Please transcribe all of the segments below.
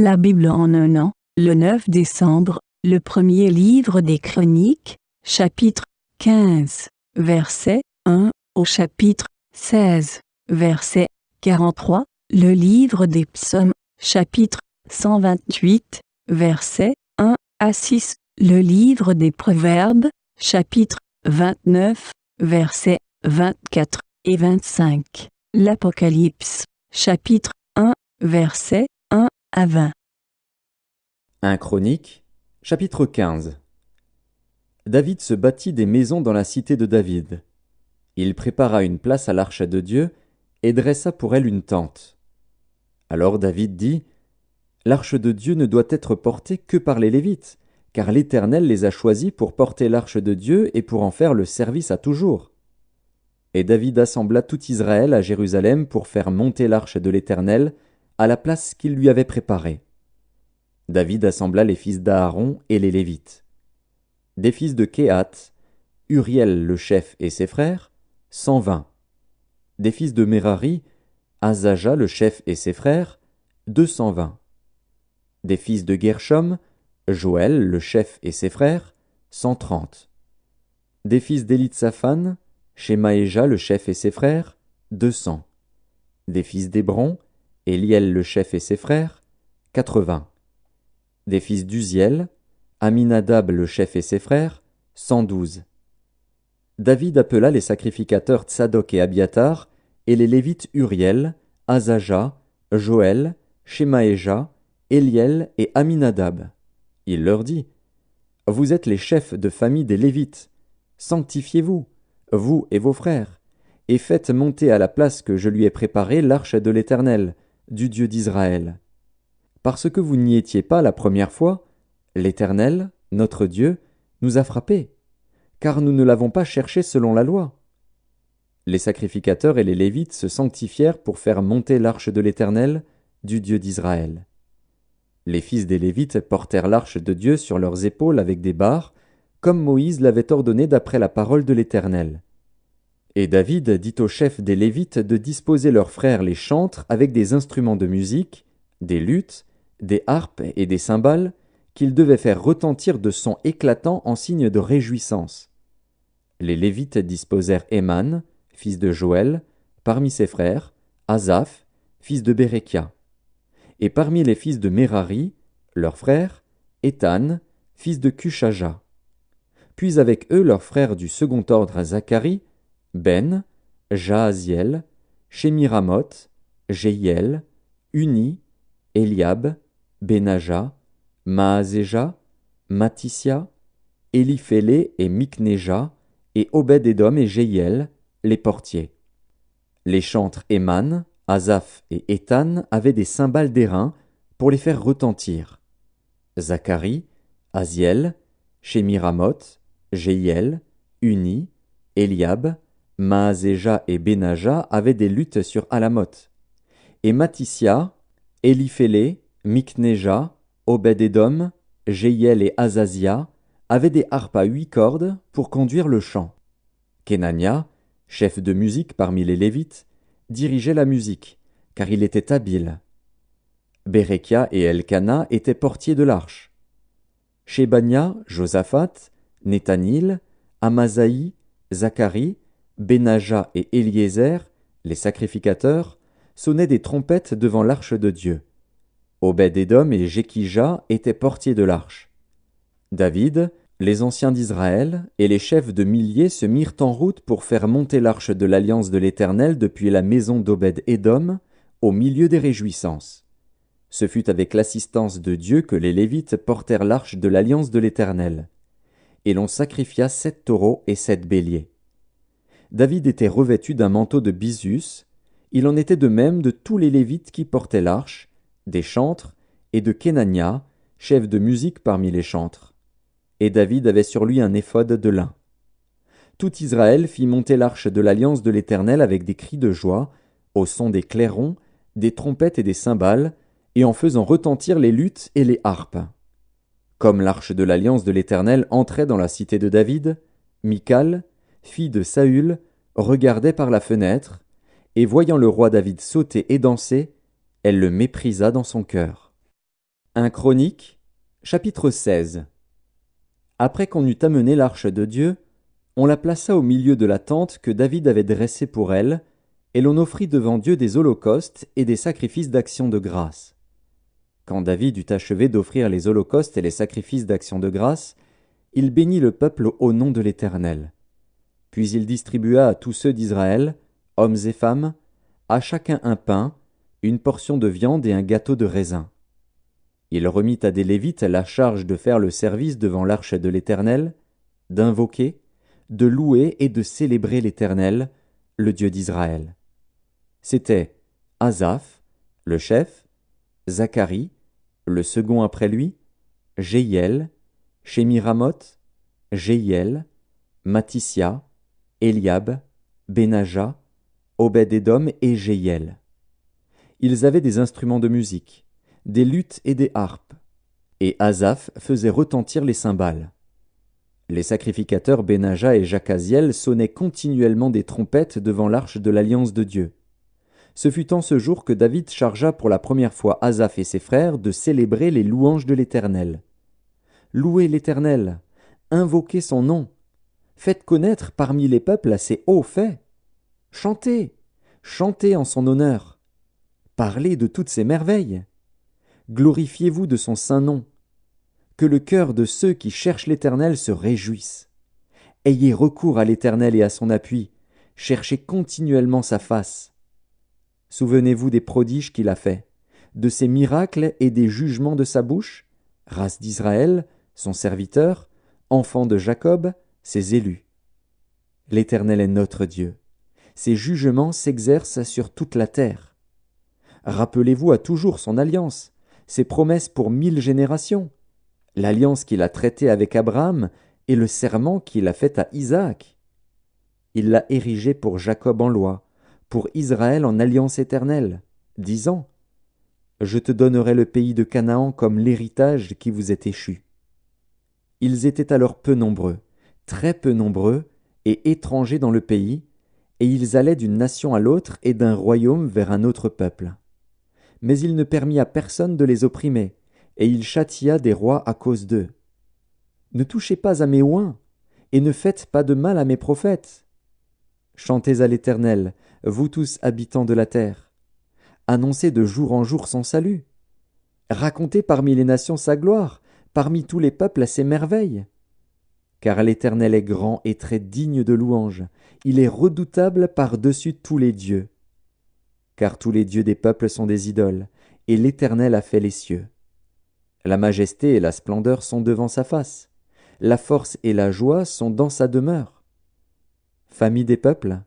La Bible en un an, le 9 décembre, le premier livre des Chroniques, chapitre 15, verset 1 au chapitre 16, verset 43, le livre des Psaumes, chapitre 128, verset 1 à 6, le livre des Proverbes, chapitre 29, versets 24 et 25, l'Apocalypse, chapitre 1, verset 1 à 20. 1 Chroniques, chapitre 15. David se bâtit des maisons dans la cité de David. Il prépara une place à l'arche de Dieu et dressa pour elle une tente. Alors David dit : L'arche de Dieu ne doit être portée que par les Lévites, car l'Éternel les a choisis pour porter l'arche de Dieu et pour en faire le service à toujours. Et David assembla tout Israël à Jérusalem pour faire monter l'arche de l'Éternel à la place qu'il lui avait préparée. David assembla les fils d'Aaron et les Lévites. Des fils de Kehath, Uriel le chef et ses frères, 120. Des fils de Merari, Azaja le chef et ses frères, 220. Des fils de Gershom, Joël le chef et ses frères, 130. Des fils d'Élitsaphan, Shemaéja le chef et ses frères, 200. Des fils d'Hébron, Éliel le chef et ses frères, 80. Des fils d'Uziel, Aminadab le chef et ses frères, 112. David appela les sacrificateurs Tsadok et Abiatar, et les Lévites Uriel, Azaja, Joël, Shemaéja, Éliel et Aminadab. Il leur dit : Vous êtes les chefs de famille des Lévites. Sanctifiez-vous, vous et vos frères, et faites monter à la place que je lui ai préparée l'arche de l'Éternel, du Dieu d'Israël. Parce que vous n'y étiez pas la première fois, l'Éternel, notre Dieu, nous a frappés, car nous ne l'avons pas cherché selon la loi. Les sacrificateurs et les Lévites se sanctifièrent pour faire monter l'arche de l'Éternel, du Dieu d'Israël. Les fils des Lévites portèrent l'arche de Dieu sur leurs épaules avec des barres, comme Moïse l'avait ordonné d'après la parole de l'Éternel. Et David dit aux chefs des Lévites de disposer leurs frères les chantres avec des instruments de musique, des luths, des harpes et des cymbales, qu'ils devaient faire retentir de sons éclatants en signe de réjouissance. Les Lévites disposèrent Éman, fils de Joël, parmi ses frères, Asaph, fils de Bérekia. Et parmi les fils de Merari, leurs frères, Éthan, fils de Cushaja. Puis avec eux leurs frères du second ordre Zacharie, Ben, Jaaziel, Shemiramoth, Jéhiel, Uni, Eliab, Benaja, Maazéja, Matissia, Éliphélé et Miknéja, et Obed-Édom et Jéhiel, les portiers. Les chantres Éman, Asaph et Éthan avaient des cymbales d'airain pour les faire retentir. Zacharie, Aziel, Shemiramoth, Jéhiel, Uni, Eliab, Maazéja et Benaja avaient des luths sur Alamoth. Et Matissia, Éliphélé, Miknéja, Obed-Édom, Jéhiel et Azazia avaient des harpes à 8 cordes pour conduire le chant. Kenania, chef de musique parmi les Lévites, dirigeait la musique, car il était habile. Bérekia et Elkana étaient portiers de l'arche. Shébania, Josaphat, Nethanil, Amasaï, Zacharie, Benaja et Éliézer, les sacrificateurs, sonnaient des trompettes devant l'arche de Dieu. Obed-Édom et Jékija étaient portiers de l'arche. David, les anciens d'Israël et les chefs de milliers se mirent en route pour faire monter l'arche de l'alliance de l'Éternel depuis la maison d'Obed-Édom au milieu des réjouissances. Ce fut avec l'assistance de Dieu que les Lévites portèrent l'arche de l'alliance de l'Éternel. Et l'on sacrifia 7 taureaux et 7 béliers. David était revêtu d'un manteau de bisus, il en était de même de tous les Lévites qui portaient l'arche, des chantres, et de Kenania, chef de musique parmi les chantres. Et David avait sur lui un éphod de lin. Tout Israël fit monter l'arche de l'alliance de l'Éternel avec des cris de joie, au son des clairons, des trompettes et des cymbales, et en faisant retentir les luths et les harpes. Comme l'arche de l'alliance de l'Éternel entrait dans la cité de David, Michal, fille de Saül, regardait par la fenêtre, et voyant le roi David sauter et danser, elle le méprisa dans son cœur. 1 Chroniques, chapitre 16. Après qu'on eut amené l'arche de Dieu, on la plaça au milieu de la tente que David avait dressée pour elle, et l'on offrit devant Dieu des holocaustes et des sacrifices d'action de grâce. Quand David eut achevé d'offrir les holocaustes et les sacrifices d'action de grâce, il bénit le peuple au nom de l'Éternel. Puis il distribua à tous ceux d'Israël, hommes et femmes, à chacun un pain, une portion de viande et un gâteau de raisin. Il remit à des Lévites la charge de faire le service devant l'arche de l'Éternel, d'invoquer, de louer et de célébrer l'Éternel, le Dieu d'Israël. C'étaient Asaph, le chef, Zacharie, le second après lui, Jéhiel, Shemiramoth, Jéhiel, Matissia, Eliab, Benaja, Obed-Édom et Jéhiel. Ils avaient des instruments de musique, des luths et des harpes, et Asaph faisait retentir les cymbales. Les sacrificateurs Benaja et Jacaziel sonnaient continuellement des trompettes devant l'arche de l'alliance de Dieu. Ce fut en ce jour que David chargea pour la première fois Asaph et ses frères de célébrer les louanges de l'Éternel. Louez l'Éternel, invoquez son nom, faites connaître parmi les peuples ses hauts faits. Chantez, chantez en son honneur, parlez de toutes ses merveilles. Glorifiez-vous de son saint nom. Que le cœur de ceux qui cherchent l'Éternel se réjouisse. Ayez recours à l'Éternel et à son appui, cherchez continuellement sa face. Souvenez-vous des prodiges qu'il a faits, de ses miracles et des jugements de sa bouche, race d'Israël, son serviteur, enfant de Jacob, ses élus. L'Éternel est notre Dieu. Ses jugements s'exercent sur toute la terre. Rappelez-vous à toujours son alliance, ses promesses pour 1000 générations, l'alliance qu'il a traitée avec Abraham et le serment qu'il a fait à Isaac. Il l'a érigé pour Jacob en loi, pour Israël en alliance éternelle, disant « Je te donnerai le pays de Canaan comme l'héritage qui vous est échu. » Ils étaient alors peu nombreux, très peu nombreux et étrangers dans le pays, et ils allaient d'une nation à l'autre et d'un royaume vers un autre peuple. Mais il ne permit à personne de les opprimer, et il châtia des rois à cause d'eux. Ne touchez pas à mes oins, et ne faites pas de mal à mes prophètes. Chantez à l'Éternel, vous tous habitants de la terre. Annoncez de jour en jour son salut. Racontez parmi les nations sa gloire, parmi tous les peuples ses merveilles. Car l'Éternel est grand et très digne de louange, il est redoutable par-dessus tous les dieux. Car tous les dieux des peuples sont des idoles, et l'Éternel a fait les cieux. La majesté et la splendeur sont devant sa face, la force et la joie sont dans sa demeure. Famille des peuples,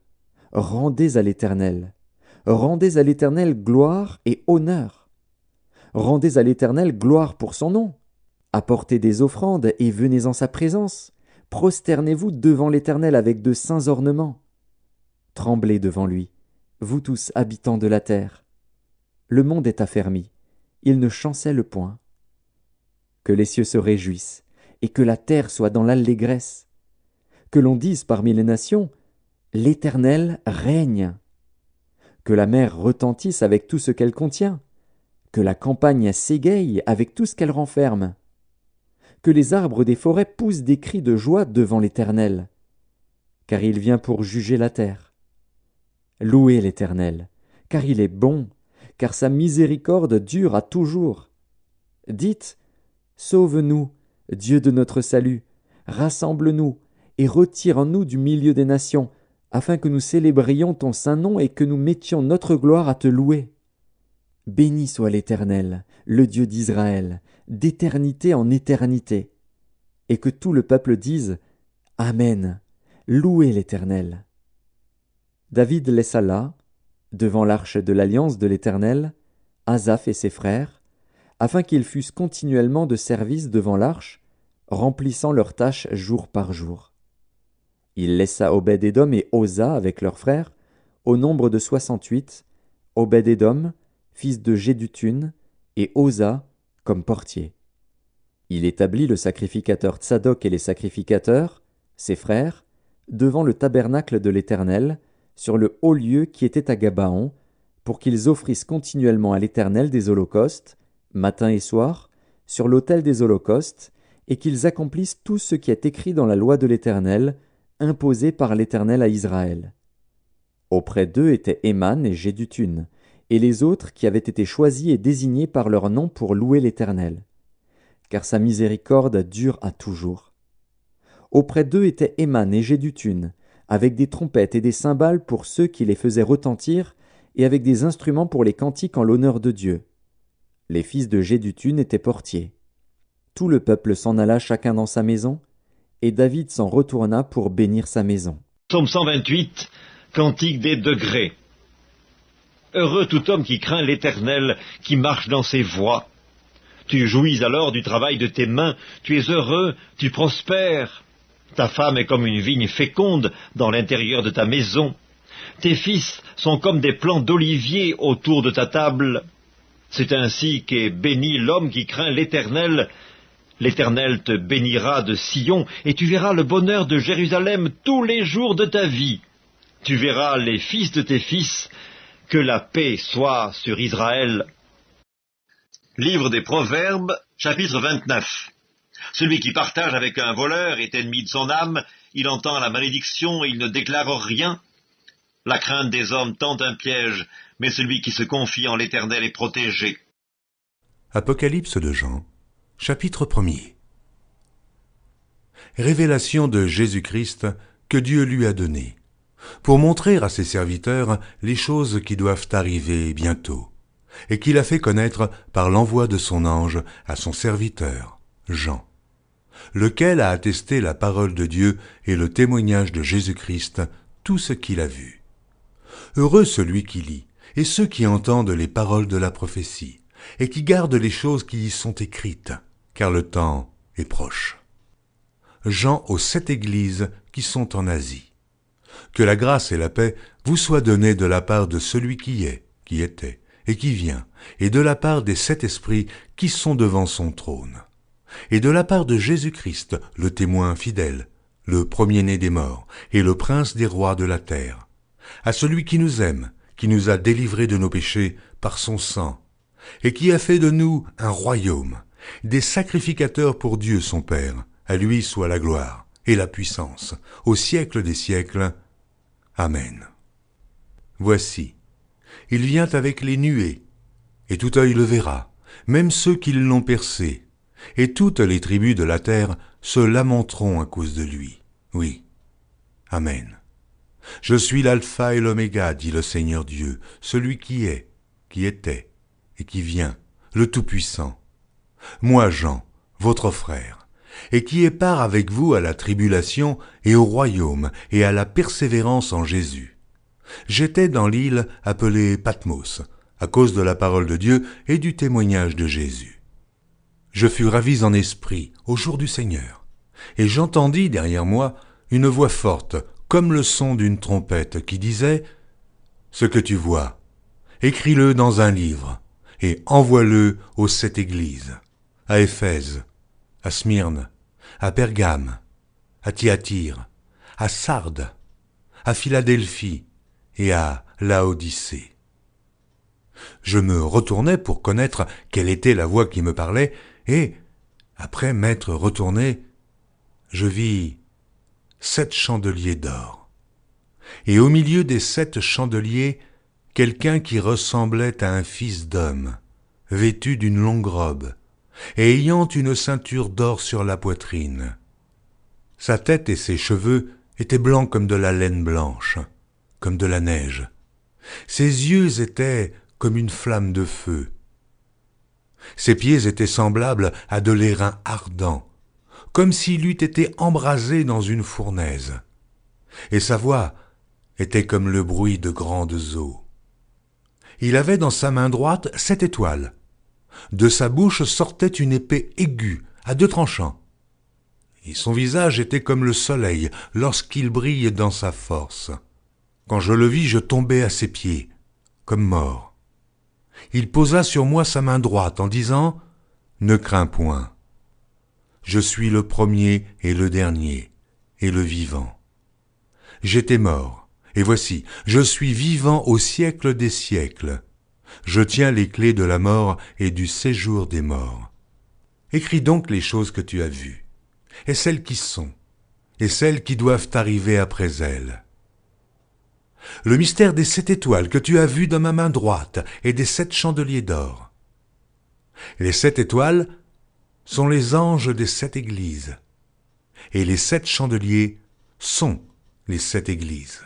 rendez à l'Éternel gloire et honneur. Rendez à l'Éternel gloire pour son nom. Apportez des offrandes et venez en sa présence. Prosternez-vous devant l'Éternel avec de saints ornements. Tremblez devant lui, vous tous habitants de la terre. Le monde est affermi, il ne chancelle point. Que les cieux se réjouissent, et que la terre soit dans l'allégresse. Que l'on dise parmi les nations, l'Éternel règne. Que la mer retentisse avec tout ce qu'elle contient. Que la campagne s'égaye avec tout ce qu'elle renferme. Que les arbres des forêts poussent des cris de joie devant l'Éternel, car il vient pour juger la terre. Louez l'Éternel, car il est bon, car sa miséricorde dure à toujours. Dites, sauve-nous, Dieu de notre salut, rassemble-nous et retire-nous du milieu des nations, afin que nous célébrions ton saint nom et que nous mettions notre gloire à te louer. Béni soit l'Éternel, le Dieu d'Israël, d'éternité en éternité. Et que tout le peuple dise « Amen, louez l'Éternel ». David laissa là, devant l'arche de l'alliance de l'Éternel, Asaph et ses frères, afin qu'ils fussent continuellement de service devant l'arche, remplissant leurs tâches jour par jour. Il laissa Obed-Édom et Osa avec leurs frères, au nombre de 68, Obed-Édom, fils de Jéduthun, et Osa comme portier. Il établit le sacrificateur Tsadok et les sacrificateurs, ses frères, devant le tabernacle de l'Éternel, sur le haut lieu qui était à Gabaon, pour qu'ils offrissent continuellement à l'Éternel des holocaustes, matin et soir, sur l'autel des holocaustes, et qu'ils accomplissent tout ce qui est écrit dans la loi de l'Éternel, imposée par l'Éternel à Israël. Auprès d'eux étaient Éman et Jéduthun, et les autres qui avaient été choisis et désignés par leur nom pour louer l'Éternel. Car sa miséricorde dure à toujours. Auprès d'eux étaient Éman et Jéduthun, avec des trompettes et des cymbales pour ceux qui les faisaient retentir, et avec des instruments pour les cantiques en l'honneur de Dieu. Les fils de Jéduthun étaient portiers. Tout le peuple s'en alla chacun dans sa maison, et David s'en retourna pour bénir sa maison. Psaume 128, Cantique des degrés. Heureux tout homme qui craint l'Éternel, qui marche dans ses voies. Tu jouis alors du travail de tes mains, tu es heureux, tu prospères. Ta femme est comme une vigne féconde dans l'intérieur de ta maison. Tes fils sont comme des plants d'olivier autour de ta table. C'est ainsi qu'est béni l'homme qui craint l'Éternel. L'Éternel te bénira de Sion, et tu verras le bonheur de Jérusalem tous les jours de ta vie. Tu verras les fils de tes fils, que la paix soit sur Israël. Livre des Proverbes, chapitre 29. Celui qui partage avec un voleur est ennemi de son âme, il entend la malédiction et il ne déclare rien. La crainte des hommes tend un piège, mais celui qui se confie en l'Éternel est protégé. Apocalypse de Jean, chapitre 1er. Révélation de Jésus-Christ que Dieu lui a donnée, pour montrer à ses serviteurs les choses qui doivent arriver bientôt, et qu'il a fait connaître par l'envoi de son ange à son serviteur, Jean, lequel a attesté la parole de Dieu et le témoignage de Jésus-Christ, tout ce qu'il a vu. Heureux celui qui lit, et ceux qui entendent les paroles de la prophétie, et qui gardent les choses qui y sont écrites, car le temps est proche. Jean aux 7 églises qui sont en Asie. Que la grâce et la paix vous soient données de la part de celui qui est, qui était, et qui vient, et de la part des 7 esprits qui sont devant son trône, et de la part de Jésus-Christ, le témoin fidèle, le premier-né des morts, et le prince des rois de la terre, à celui qui nous aime, qui nous a délivrés de nos péchés par son sang, et qui a fait de nous un royaume, des sacrificateurs pour Dieu son Père. À lui soit la gloire et la puissance, au siècle des siècles. Amen. Voici, il vient avec les nuées, et tout œil le verra, même ceux qui l'ont percé, et toutes les tribus de la terre se lamenteront à cause de lui. Oui. Amen. Je suis l'alpha et l'oméga, dit le Seigneur Dieu, celui qui est, qui était, et qui vient, le Tout-Puissant. Moi, Jean, votre frère, et qui ai part avec vous à la tribulation et au royaume et à la persévérance en Jésus. J'étais dans l'île appelée Patmos, à cause de la parole de Dieu et du témoignage de Jésus. Je fus ravi en esprit au jour du Seigneur, et j'entendis derrière moi une voix forte, comme le son d'une trompette, qui disait « Ce que tu vois, écris-le dans un livre, et envoie-le aux 7 églises, à Éphèse, à Smyrne, à Pergame, à Thyatire, à Sardes, à Philadelphie et à Laodicée. » Je me retournai pour connaître quelle était la voix qui me parlait, et, après m'être retourné, je vis 7 chandeliers d'or. Et au milieu des 7 chandeliers, quelqu'un qui ressemblait à un fils d'homme, vêtu d'une longue robe, et ayant une ceinture d'or sur la poitrine. Sa tête et ses cheveux étaient blancs comme de la laine blanche, comme de la neige. Ses yeux étaient comme une flamme de feu. Ses pieds étaient semblables à de l'airain ardent, comme s'il eût été embrasé dans une fournaise. Et sa voix était comme le bruit de grandes eaux. Il avait dans sa main droite 7 étoiles. De sa bouche sortait une épée aiguë, à 2 tranchants. Et son visage était comme le soleil lorsqu'il brille dans sa force. Quand je le vis, je tombai à ses pieds, comme mort. Il posa sur moi sa main droite en disant « Ne crains point. Je suis le premier et le dernier, et le vivant. J'étais mort, et voici, je suis vivant au siècle des siècles. Je tiens les clés de la mort et du séjour des morts. Écris donc les choses que tu as vues, et celles qui sont, et celles qui doivent arriver après elles. Le mystère des 7 étoiles que tu as vues dans ma main droite et des 7 chandeliers d'or. Les 7 étoiles sont les anges des 7 églises, et les 7 chandeliers sont les 7 églises.